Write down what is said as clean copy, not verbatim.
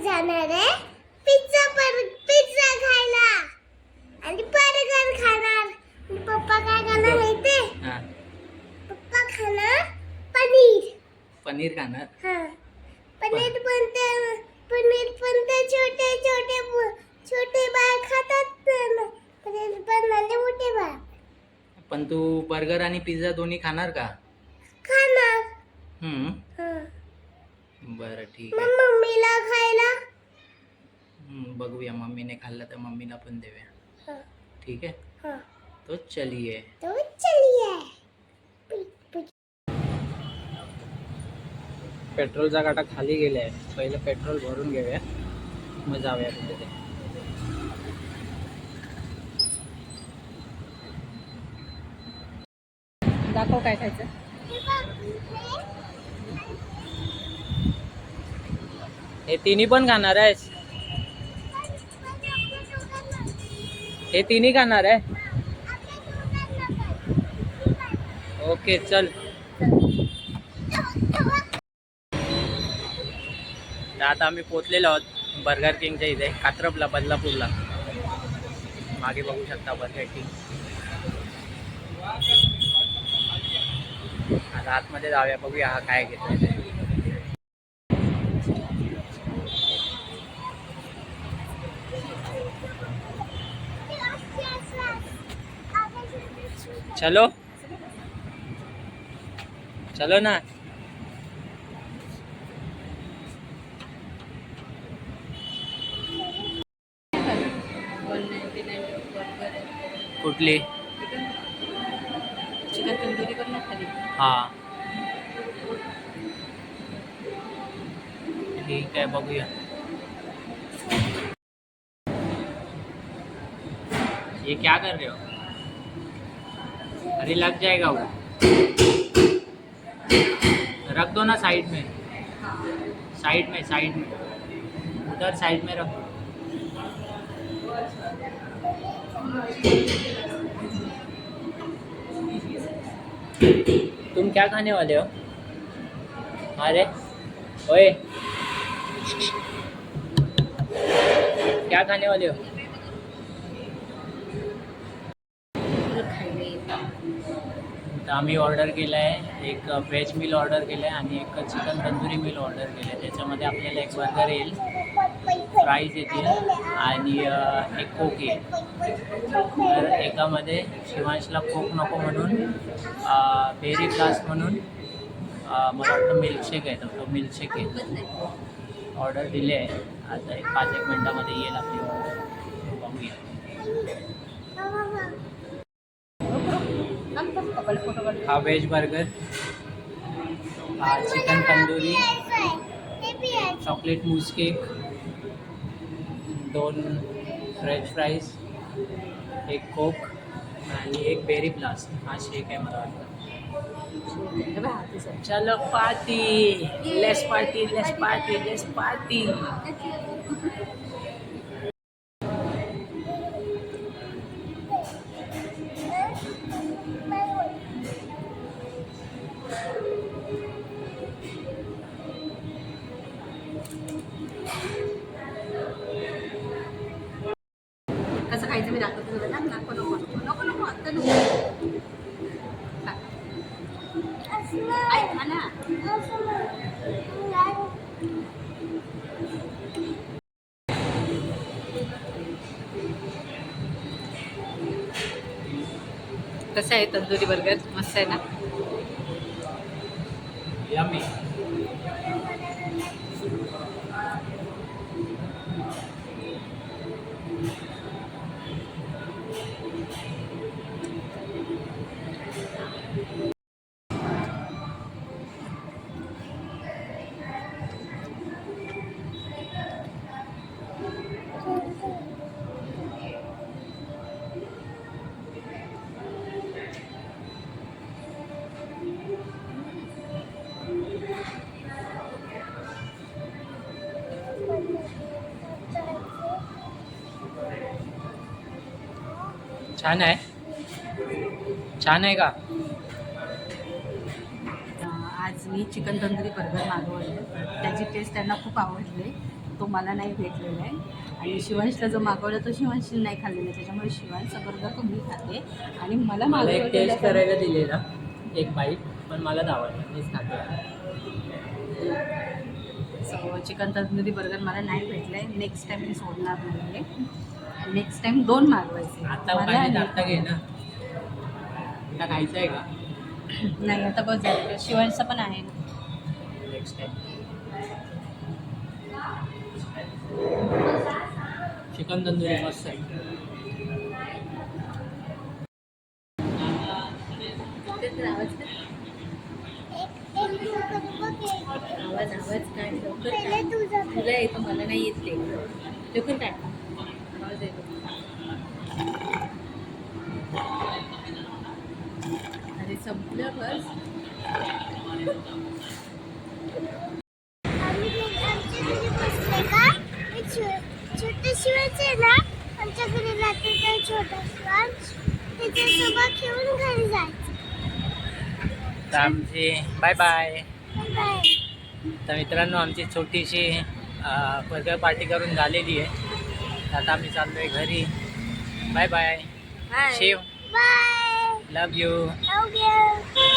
जाणार आहे पिझ्झा खायला आणि बर्गर खाणार. आणि पप्पा काय खाणार माहिती? हा पप्पा खाणार पनीर. पनीर खाणार. हा पनीर पण ते छोटे छोटे बाळ खातात ना. पनीर बनवले मोठे बाळ. पण तू बर्गर आणि पिझ्झा दोन्ही खाणार का? खाणार. हम्म बरं ठीक मग आहे. मम्मीला खायला. बघूया मम्मीने खाल्लं तर मम्मीला पण देऊया. हा, ठीक आहे हा. तो चलिए. तो चलिए. पेट्रोलचा काटा खाली गेलाय. पहिलं पेट्रोल भरून घेऊया मग जाऊया कुठे ते. दाखव काय खायचं. हे तिन्ही पण खाणार आहेस? हे तिन्ही खाणार आहे. ओके चल. तर आता आम्ही पोचलेलो आहोत बर्गर किंगच्या इथे कात्रपला बदलापूरला. मागे बघू शकता बर्गर किंग. आता आतमध्ये जाऊया बघूया हा काय घेतोय ते. चलो चलो ना. कुठली? चिकन तंदुरी पण नाही खाली. हा ठीक आहे बघूया. ये क्या कर रहे हो? अरे लग जाएगा वो. रख दो ना साइड में. साइड में उधर साइड में रख दो. तुम क्या खाने वाले हो? अरे ओए क्या खाने वाले हो? तर आम्ही ऑर्डर केलं आहे एक व्हेज मील ऑर्डर केलं आहे आणि एक चिकन तंदुरी मील ऑर्डर केलं आहे. त्याच्यामध्ये आपल्याला एक बर्गर येईल, फ्राईज येतील आणि एक कोक येईल. तर एकामध्ये शिवांशला कोक नको म्हणून बेरी फ्लास्क म्हणून मला वाटतं मिल्कशेक आहे. तो मिल्कशेक आहे. ऑर्डर दिले आहे. आता एक 5-1 मिनटामध्ये येईल आपली ऑर्डर. बघूया. हा व्हेज बर्गर, हा chicken tandoori, chocolate mousse cake, 2 French fries, एक कोक आणि एक बेरी फ्लास्क. हा शेक आहे मला वाटतं. चलो पार्टी. Let's party. कसं खायचं मी दाखवतो तुला. नको आता नको. खा ना. कसं आहे तंदुरी बर्गर? मस्त आहे ना. यम्मी. छान आहे. छान आहे का? आज मी चिकन तंदुरी बर्गर मागवले. त्याची टेस्ट त्यांना खूप आवडली. तो मला नाही भेटलेला आहे. आणि शिवांशला जो मागवला तो शिवांशला नाही खाल्लेला आहे. त्याच्यामुळे शिवांशचा बर्गर तो मी खाते आणि मला मला एक मागवलेला टेस्ट करायला दिलेला एक बाईट, पण मला आवडलं, मीच खाते. सो चिकन तंदुरी बर्गर मला नाही भेटलं आहे. नेक्स्ट टाईम मी सोडणार नाही आहे. नेक्स्ट टाईम 2 मागवायचे आता मला पाहिजे नाही. आता घे ना. आता खायचं आहे का नाही आता बस झालं. शिवांशचा पण आहे ना. Next time? चिकन तंदुरी मस्त आहे. आवाज काय लवकर पहिले तुझं तुला येतो मला नाही येत ते लवकर काय आवाज येतो. अरे संपलं बस. आमच्या घरी बसले का छोटे शिवायचे आहे ना, आमच्या घरी राहते तर छोटा शिवांश त्याच्यासोबत खेळून घरी जायचं. तर आमची बाय बाय. बाय. तर मित्रांनो आमची छोटीशी बर्गर पार्टी करून झालेली आहे. आता आम्ही चाललो आहे घरी. Bye bye. Shiv bye. Bye. Love you. Love you.